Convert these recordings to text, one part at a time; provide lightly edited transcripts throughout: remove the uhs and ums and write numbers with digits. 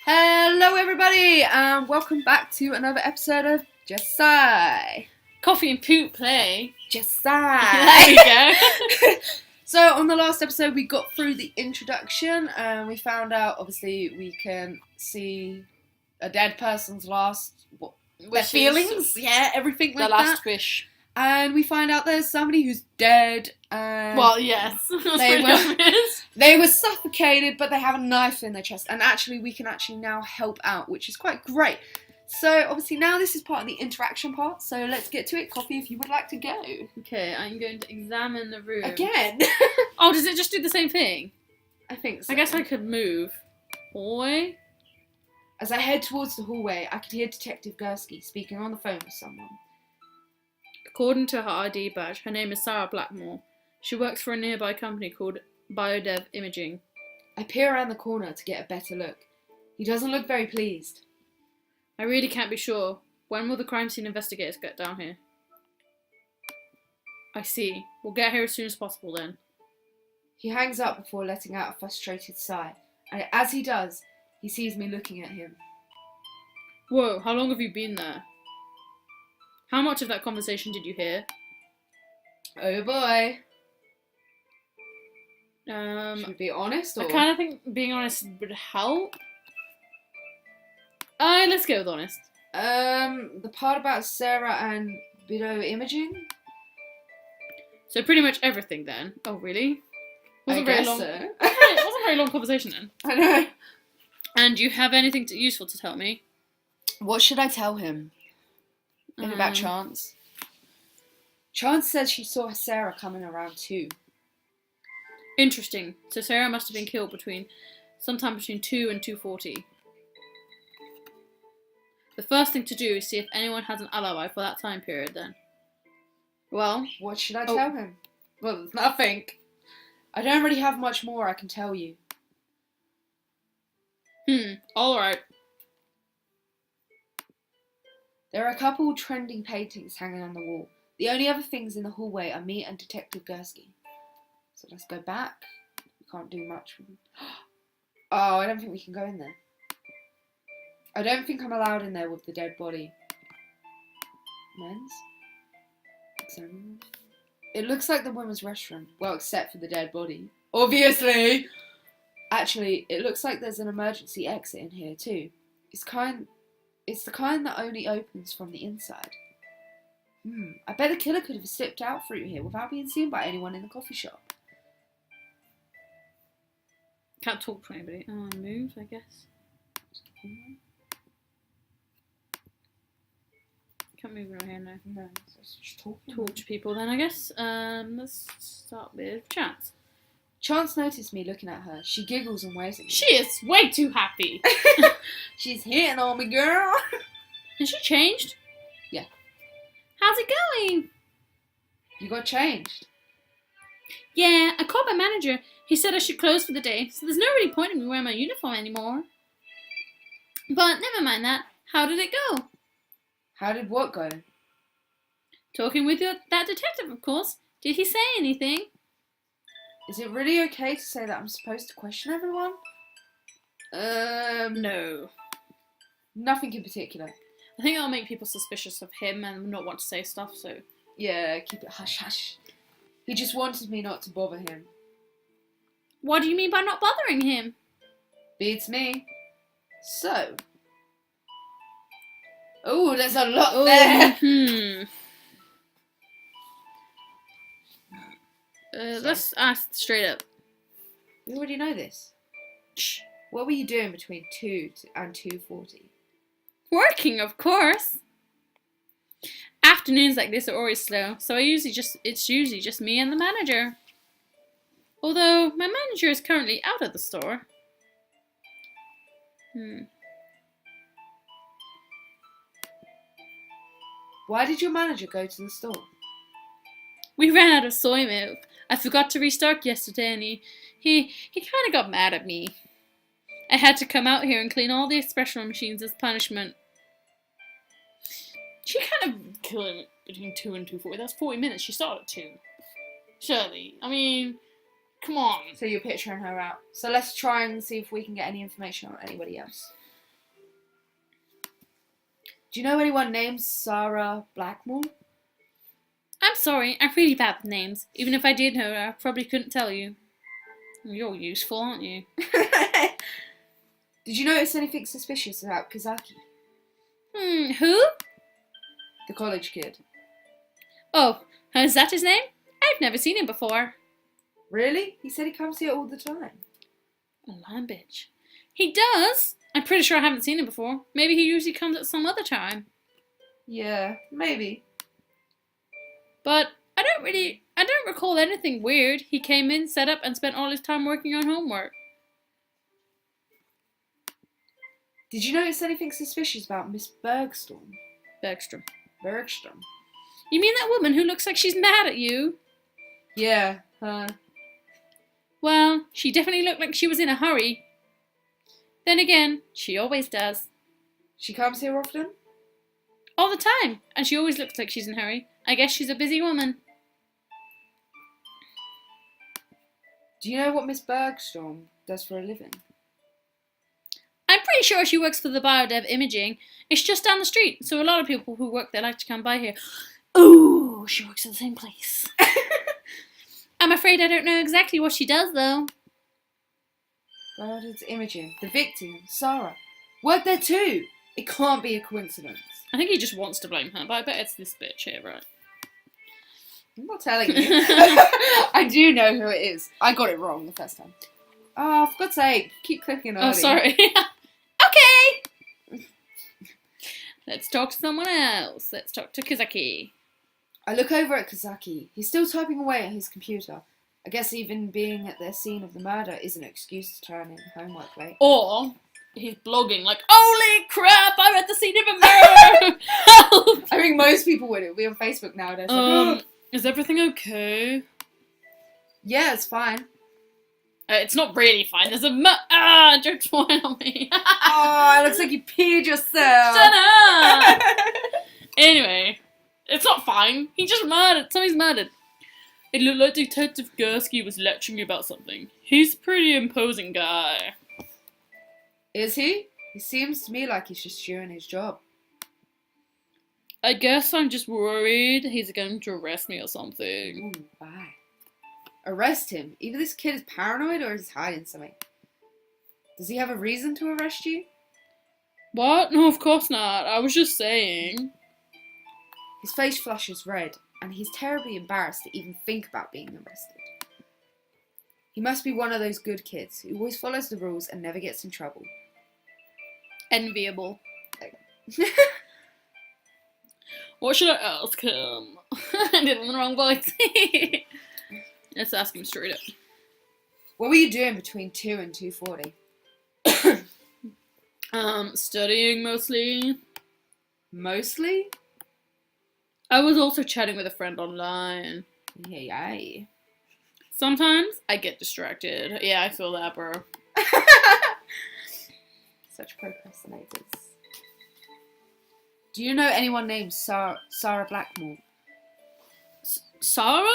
Hello everybody and welcome back to another episode of Jisei. Coffee and poop play. Jisei. There we go. So on the last episode we got through the introduction and we found out obviously we can see a dead person's their feelings, everything like The last wish. And we find out there's somebody who's dead and Well, yes. they were suffocated, but they have a knife in their chest. And actually, we can now help out, which is quite great. So, obviously, now this is part of the interaction part. So, let's get to it. Coffee, if you would like to go. Okay, I'm going to examine the room. Again? Oh, does it just do the same thing? I think so. I guess I could move. Hallway? As I head towards the hallway, I could hear Detective Gursky speaking on the phone with someone. According to her ID badge, her name is Sarah Blackmore. She works for a nearby company called Biodev Imaging. I peer around the corner to get a better look. He doesn't look very pleased. I really can't be sure. When will the crime scene investigators get down here? I see. We'll get here as soon as possible then. He hangs up before letting out a frustrated sigh, and as he does, he sees me looking at him. Whoa, how long have you been there? How much of that conversation did you hear? Oh boy. Should we be honest? Or? I kind of think being honest would help. Let's go with honest. The part about Sarah and Bido imaging? So pretty much everything then. Oh really? Wasn't I very guess long. so. It wasn't a very long conversation then. I know. And do you have anything useful to tell me? What should I tell him? Maybe about Chance. Chance says she saw Sarah coming around too. Interesting. So Sarah must have been killed sometime between 2 and 2:40. The first thing to do is see if anyone has an alibi for that time period then. Well, what should I tell him? Well, there's nothing. I don't really have much more I can tell you. Alright. There are a couple trending paintings hanging on the wall. The only other things in the hallway are me and Detective Gursky. So let's go back. We can't do much. Oh, I don't think we can go in there. I don't think I'm allowed in there with the dead body. Men's? Examine. It looks like the women's restroom. Well, except for the dead body. Obviously! Actually, it looks like there's an emergency exit in here too. It's the kind that only opens from the inside. I bet the killer could have slipped out through here without being seen by anyone in the coffee shop. Can't talk to anybody. Move, I guess. Can't move around here now. No, so it's just talking. Talk to people then, I guess. Let's start with Chance. Chance noticed me looking at her. She giggles and waves at me. She is way too happy. She's hitting on me, girl. Has she changed? Yeah. How's it going? You got changed. Yeah, I called my manager. He said I should close for the day, so there's no really point in me wearing my uniform anymore. But never mind that. How did it go? How did what go? Talking with that detective, of course. Did he say anything? Is it really okay to say that I'm supposed to question everyone? No. Nothing in particular. I think that'll make people suspicious of him and not want to say stuff, so... Yeah, keep it hush-hush. He just wanted me not to bother him. What do you mean by not bothering him? Beats me. So... Oh, there's a lot there! Let's ask straight up. We already know this. Shh. What were you doing between 2 and 2:40? Working, of course. Afternoons like this are always slow, so it's usually just me and the manager. Although my manager is currently out of the store. Why did your manager go to the store? We ran out of soy milk. I forgot to restock yesterday and he kind of got mad at me. I had to come out here and clean all the espresso machines as punishment. She kind of killed him between 2 and 2:40. That's 40 minutes. She started at 2. Surely. I mean, come on. So you're picturing her out. So let's try and see if we can get any information on anybody else. Do you know anyone named Sarah Blackmore? I'm sorry, I'm really bad with names. Even if I did know her, I probably couldn't tell you. You're useful, aren't you? Did you notice anything suspicious about Kazaki, Who? the college kid? Oh, is that his name? I've never seen him before. Really? He said he comes here all the time. A lying bitch. He does? I'm pretty sure I haven't seen him before. Maybe he usually comes at some other time. Yeah, maybe. But I don't recall anything weird. He came in, set up, and spent all his time working on homework. Did you notice anything suspicious about Miss Bergstrom? Bergstrom. Bergstrom? You mean that woman who looks like she's mad at you? Yeah, her. Well, she definitely looked like she was in a hurry. Then again, she always does. She comes here often? All the time, and she always looks like she's in a hurry. I guess she's a busy woman. Do you know what Miss Bergstrom does for a living? I'm pretty sure she works for the Biodev Imaging. It's just down the street, so a lot of people who work there like to come by here. Ooh, she works at the same place. I'm afraid I don't know exactly what she does, though. Biodev's Imaging. The victim, Sarah, worked there too. It can't be a coincidence. I think he just wants to blame her, but I bet it's this bitch here, right? I'm not telling you. I do know who it is. I got it wrong the first time. Oh, for God's sake, keep clicking on it. Oh, sorry. Okay! Let's talk to someone else. Let's talk to Kazaki. I look over at Kazaki. He's still typing away at his computer. I guess even being at the scene of the murder is an excuse to turn in homework late. Or he's blogging like, holy crap, I'm at the scene of a murder! Help! I think most people would. It would be on Facebook nowadays. Is everything okay? Yeah, it's fine. It's not really fine. There's a joke's flying on me. Oh, it looks like you peed yourself. Shut up! Anyway, it's not fine. He just murdered. Somebody's murdered. It looked like Detective Gursky was lecturing you about something. He's a pretty imposing guy. Is he? He seems to me like he's just doing his job. I guess I'm just worried he's going to arrest me or something. Ooh, why? Arrest him? Either this kid is paranoid or he's hiding something. Does he have a reason to arrest you? What? No, of course not. I was just saying. His face flushes red, and he's terribly embarrassed to even think about being arrested. He must be one of those good kids who always follows the rules and never gets in trouble. Enviable. What should I ask him? I did it in the wrong voice. Let's ask him straight up. What were you doing between 2 and 2:40? Studying mostly. Mostly? I was also chatting with a friend online. Yay. Sometimes I get distracted. Yeah, I feel that, bro. Such procrastinators. Do you know anyone named Sarah Blackmore? Sarah?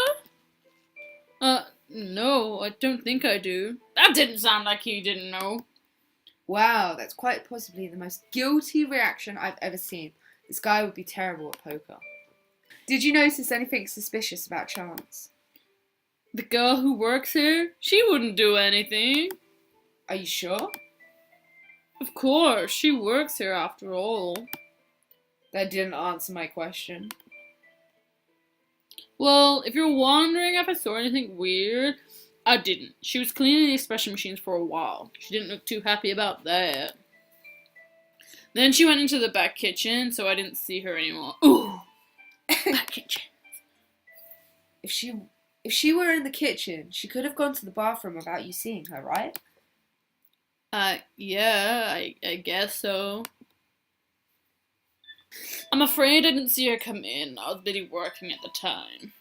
No, I don't think I do. That didn't sound like you didn't know. Wow, that's quite possibly the most guilty reaction I've ever seen. This guy would be terrible at poker. Did you notice anything suspicious about Chance? The girl who works here? She wouldn't do anything. Are you sure? Of course, she works here after all. That didn't answer my question. Well, if you're wondering if I saw anything weird, I didn't. She was cleaning the expression machines for a while. She didn't look too happy about that. Then she went into the back kitchen, so I didn't see her anymore. Ooh! Back kitchen. If she were in the kitchen, she could have gone to the bathroom without you seeing her, right? Yeah, I guess so. I'm afraid I didn't see her come in. I was busy working at the time.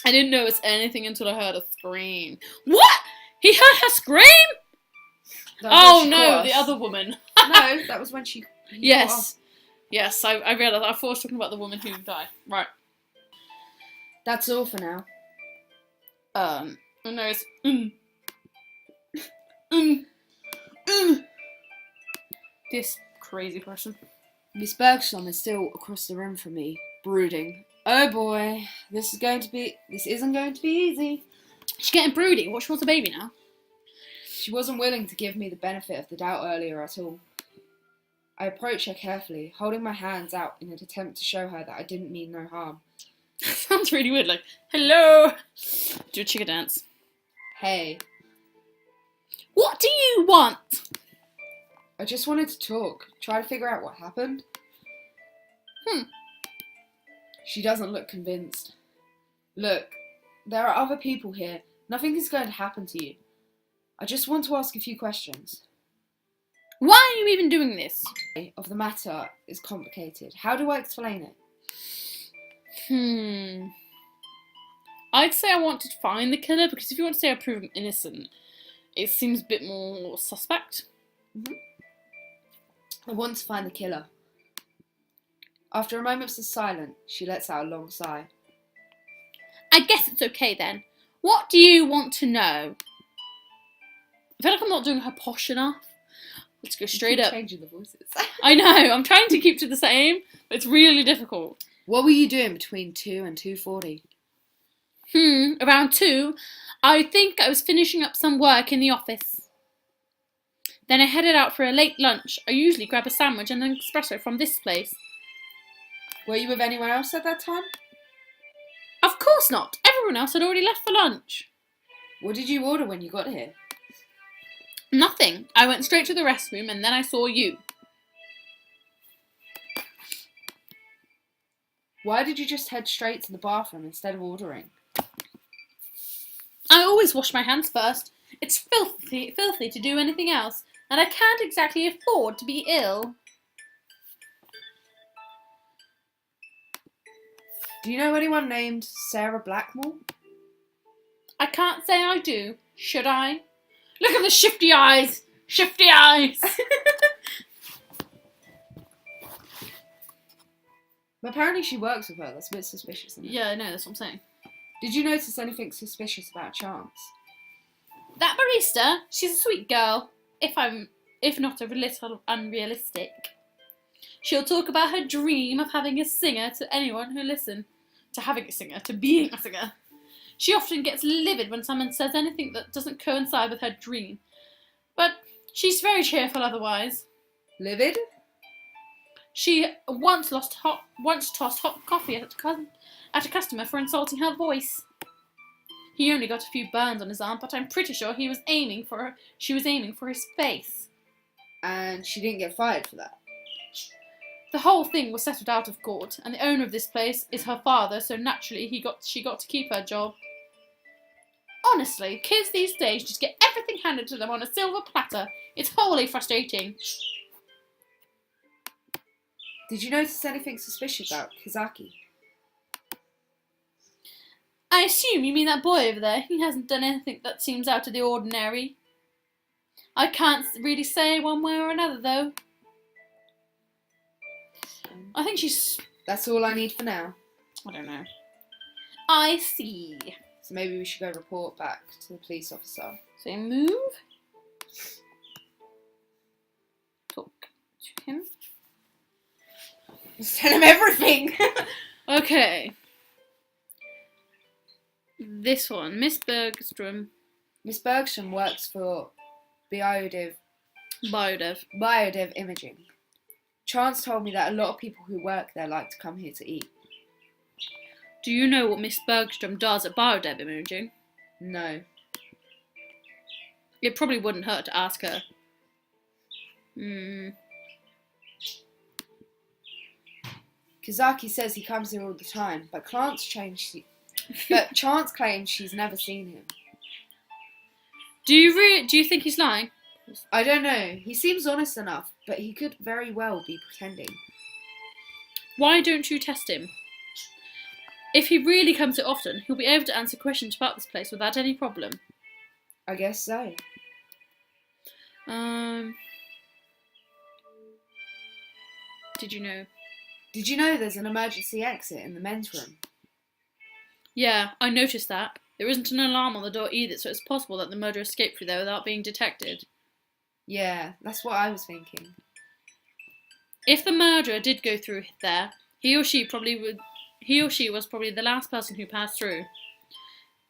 I didn't notice anything until I heard a scream. What? He heard her scream? Oh no, the other woman. No, that was when she... Yes. Yes, I realized. I thought I was talking about the woman who died. Right. That's all for now. Oh no, it's... This crazy person. Miss Bergstrom is still across the room from me, brooding. Oh boy, this isn't going to be easy. She's getting broody. What, she wants a baby now? She wasn't willing to give me the benefit of the doubt earlier at all. I approached her carefully, holding my hands out in an attempt to show her that I didn't mean no harm. Sounds really weird, like, hello! Do a chicken dance. Hey. What do you want? I just wanted to talk, try to figure out what happened. She doesn't look convinced. Look, there are other people here. Nothing is going to happen to you. I just want to ask a few questions. Why are you even doing this? Of the matter is complicated. How do I explain it? I'd say I want to find the killer, because if you want to say I prove him innocent, it seems a bit more suspect. I want to find the killer. After a moment of silence, she lets out a long sigh. I guess it's okay then. What do you want to know? I feel like I'm not doing her posh enough. Let's go straight up. Changing the voices. I know, I'm trying to keep to the same, but it's really difficult. What were you doing between 2 and 2:40? Around 2, I think I was finishing up some work in the office. Then I headed out for a late lunch. I usually grab a sandwich and an espresso from this place. Were you with anyone else at that time? Of course not. Everyone else had already left for lunch. What did you order when you got here? Nothing. I went straight to the restroom and then I saw you. Why did you just head straight to the bathroom instead of ordering? I always wash my hands first. It's filthy to do anything else, and I can't exactly afford to be ill. Do you know anyone named Sarah Blackmore? I can't say I do. Should I? Look at the shifty eyes! Shifty eyes! Apparently she works with her. That's a bit suspicious, isn't it? Yeah, I know, that's what I'm saying. Did you notice anything suspicious about Chance? That barista, she's a sweet girl, if not a little unrealistic. She'll talk about her dream of having a singer to anyone who listens. To having a singer, to being a singer. She often gets livid when someone says anything that doesn't coincide with her dream. But she's very cheerful otherwise. Livid? She once tossed hot coffee at a customer for insulting her voice. He only got a few burns on his arm, but I'm pretty sure she was aiming for his face. And she didn't get fired for that? The whole thing was settled out of court, and the owner of this place is her father, so naturally she got to keep her job. Honestly, kids these days just get everything handed to them on a silver platter. It's wholly frustrating. Did you notice anything suspicious about Kazaki? I assume you mean that boy over there. He hasn't done anything that seems out of the ordinary. I can't really say one way or another, though. I think she's... That's all I need for now. I don't know. I see. So maybe we should go report back to the police officer. So move. Talk to him. Just tell him everything! Okay. This one, Miss Bergstrom. Miss Bergstrom works for Biodev Imaging. Chance told me that a lot of people who work there like to come here to eat. Do you know what Miss Bergstrom does at Biodev Imaging? No. It probably wouldn't hurt to ask her. Kazaki says he comes here all the time, but Chance claims she's never seen him. Do you think he's lying? I don't know. He seems honest enough, but he could very well be pretending. Why don't you test him? If he really comes here often, he'll be able to answer questions about this place without any problem. I guess so. Did you know? Did you know there's an emergency exit in the men's room? Yeah, I noticed that. There isn't an alarm on the door either, so it's possible that the murderer escaped through there without being detected. Yeah, that's what I was thinking. If the murderer did go through there, he or she was probably the last person who passed through.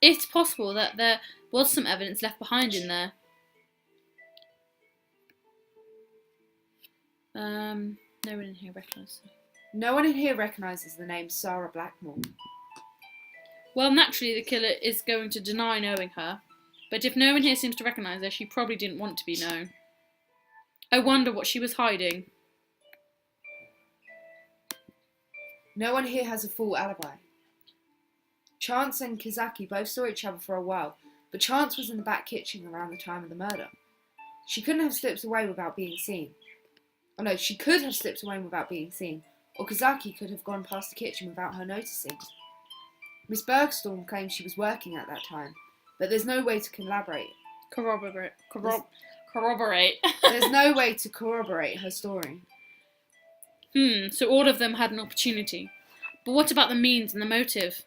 It's possible that there was some evidence left behind in there. No one in here recognises her. No one in here recognises the name Sarah Blackmore. Well, naturally the killer is going to deny knowing her, but if no one here seems to recognise her, she probably didn't want to be known. I wonder what she was hiding. No one here has a full alibi. Chance and Kizaki both saw each other for a while, but Chance was in the back kitchen around the time of the murder. She couldn't have slipped away without being seen. Oh no, she could have slipped away without being seen, or Kizaki could have gone past the kitchen without her noticing. Miss Bergstorm claims she was working at that time, but there's no way to corroborate. Corroborate. There's no way to corroborate her story. So all of them had an opportunity. But what about the means and the motive?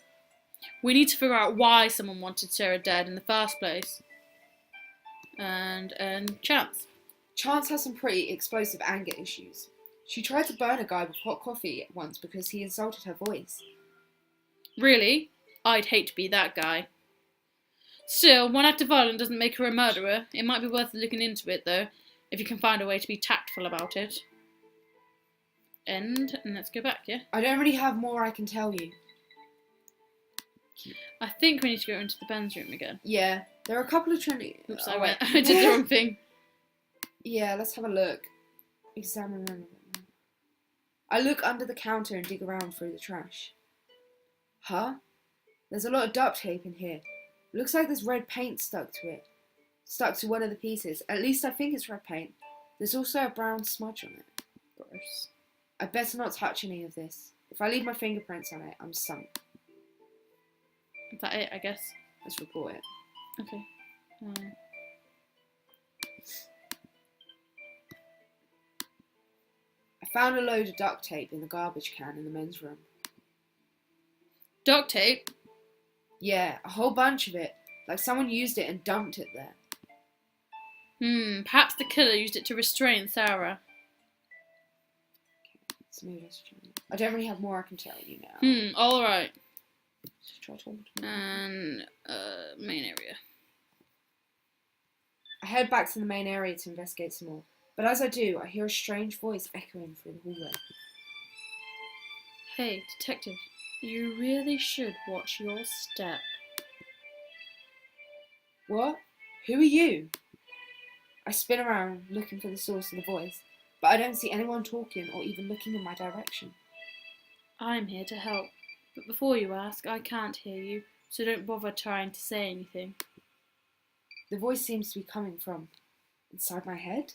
We need to figure out why someone wanted Sarah dead in the first place. And Chance. Chance has some pretty explosive anger issues. She tried to burn a guy with hot coffee once because he insulted her voice. Really? I'd hate to be that guy. Still, one act of violence doesn't make her a murderer. It might be worth looking into it, though, if you can find a way to be tactful about it. And let's go back, yeah? I don't really have more I can tell you. I think we need to go into the Ben's room again. Yeah, there are a couple of trendy... Oops, I did the wrong thing. Yeah, let's have a look. Examine... I look under the counter and dig around through the trash. Huh? There's a lot of duct tape in here. Looks like there's red paint stuck to it. Stuck to one of the pieces. At least I think it's red paint. There's also a brown smudge on it. Gross. I better not touch any of this. If I leave my fingerprints on it, I'm sunk. Is that it, I guess? Let's report it. Okay. I found a load of duct tape in the garbage can in the men's room. Duct tape? Yeah, a whole bunch of it. Like someone used it and dumped it there. Perhaps the killer used it to restrain Sarah. I don't really have more I can tell you now. Alright. Try talking to me. And, main area. I head back to the main area to investigate some more. But as I do, I hear a strange voice echoing through the hallway. Hey, detective. You really should watch your step. What? Who are you? I spin around, looking for the source of the voice, but I don't see anyone talking or even looking in my direction. I'm here to help, but before you ask, I can't hear you, so don't bother trying to say anything. The voice seems to be coming from inside my head?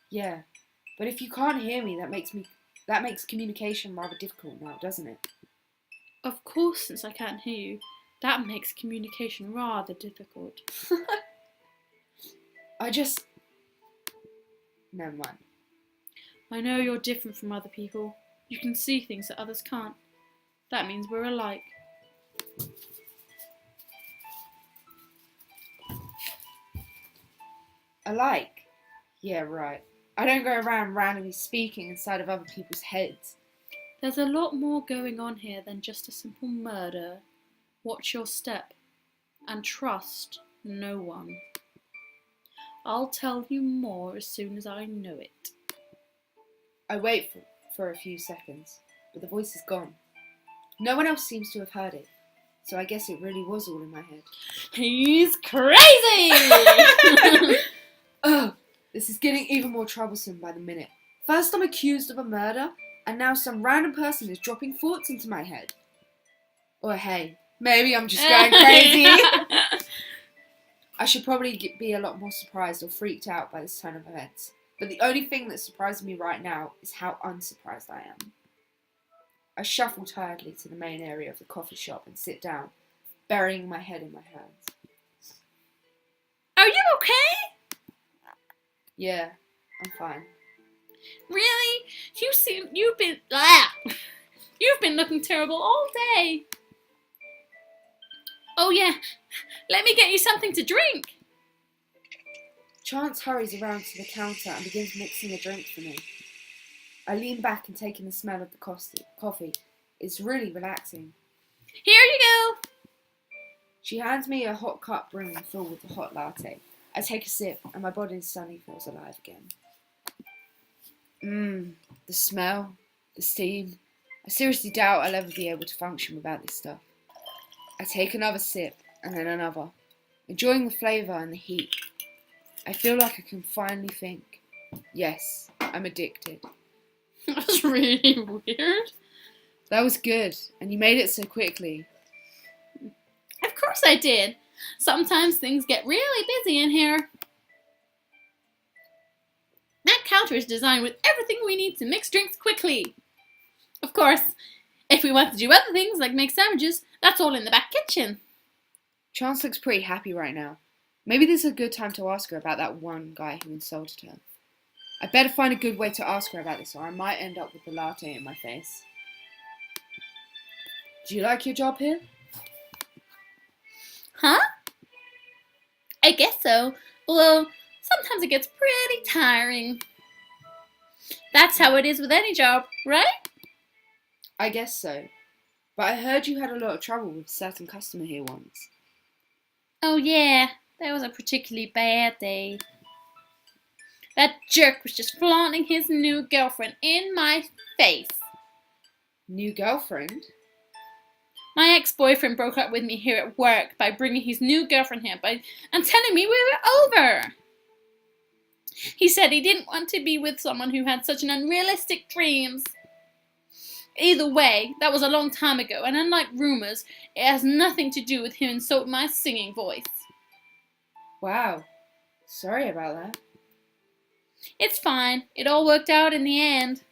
Yeah, but if you can't hear me, that makes communication rather difficult now, doesn't it? Of course, since I can't hear you, that makes communication rather difficult. Never mind. I know you're different from other people. You can see things that others can't. That means we're alike. Alike? Yeah, right. I don't go around randomly speaking inside of other people's heads. There's a lot more going on here than just a simple murder. Watch your step. And trust no one. I'll tell you more as soon as I know it. I wait for a few seconds, but the voice is gone. No one else seems to have heard it, so I guess it really was all in my head. He's crazy! Ugh, this is getting even more troublesome by the minute. First I'm accused of a murder, and now some random person is dropping thoughts into my head. Or hey, maybe I'm just going crazy. I should probably be a lot more surprised or freaked out by this turn of events. But the only thing that's surprising me right now is how unsurprised I am. I shuffle tiredly to the main area of the coffee shop and sit down, burying my head in my hands. Are you okay? Yeah, I'm fine. Really? You've been looking terrible all day. Oh yeah, let me get you something to drink. Chance hurries around to the counter and begins mixing a drink for me. I lean back and take in the smell of the coffee. It's really relaxing. Here you go. She hands me a hot cup brimming full with a hot latte. I take a sip and my body suddenly feels alive again. The smell, the steam. I seriously doubt I'll ever be able to function without this stuff. I take another sip and then another, enjoying the flavour and the heat. I feel like I can finally think. Yes, I'm addicted. That's really weird. That was good, and you made it so quickly. Of course I did. Sometimes things get really busy in here. That counter is designed with everything we need to mix drinks quickly. Of course, if we want to do other things like make sandwiches, that's all in the back kitchen. Chance looks pretty happy right now. Maybe this is a good time to ask her about that one guy who insulted her. I better find a good way to ask her about this or I might end up with the latte in my face. Do you like your job here? Huh? I guess so, although sometimes it gets pretty tiring. That's how it is with any job, right? I guess so. But I heard you had a lot of trouble with a certain customer here once. Oh yeah, that was a particularly bad day. That jerk was just flaunting his new girlfriend in my face. New girlfriend? My ex-boyfriend broke up with me here at work by bringing his new girlfriend here and telling me we were over. He said he didn't want to be with someone who had such an unrealistic dreams. Either way, that was a long time ago, and unlike rumors, it has nothing to do with him insulting my singing voice. Wow. Sorry about that. It's fine. It all worked out in the end.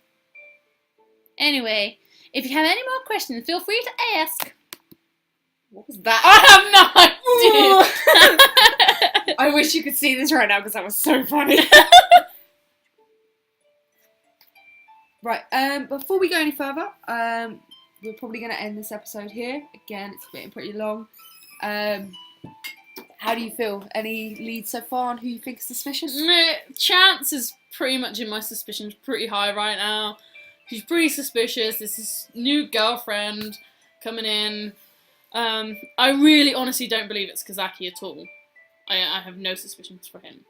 Anyway, if you have any more questions, feel free to ask. What was that? I have no idea. I wish you could see this right now because that was so funny. Right, before we go any further, we're probably going to end this episode here. Again, it's getting pretty long. How do you feel? Any leads so far on who you think is suspicious? Chance is pretty much in my suspicions pretty high right now. He's pretty suspicious. This is new girlfriend coming in. I really honestly don't believe it's Kazaki at all. I have no suspicions for him.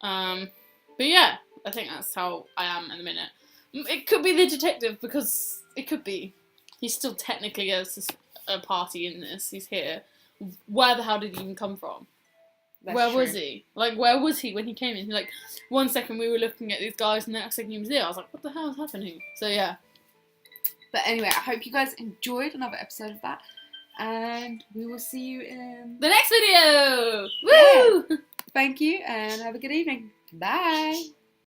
But yeah, I think that's how I am in the minute. It could be the detective because it could be. He's still technically a party in this. He's here. Where the hell did he even come from? Where was he? Like, where was he when he came in? Like, 1 second we were looking at these guys and the next second he was there. I was like, what the hell is happening? So yeah. But anyway, I hope you guys enjoyed another episode of that. And we will see you in the next video! Woo! Yeah. Thank you and have a good evening. Bye!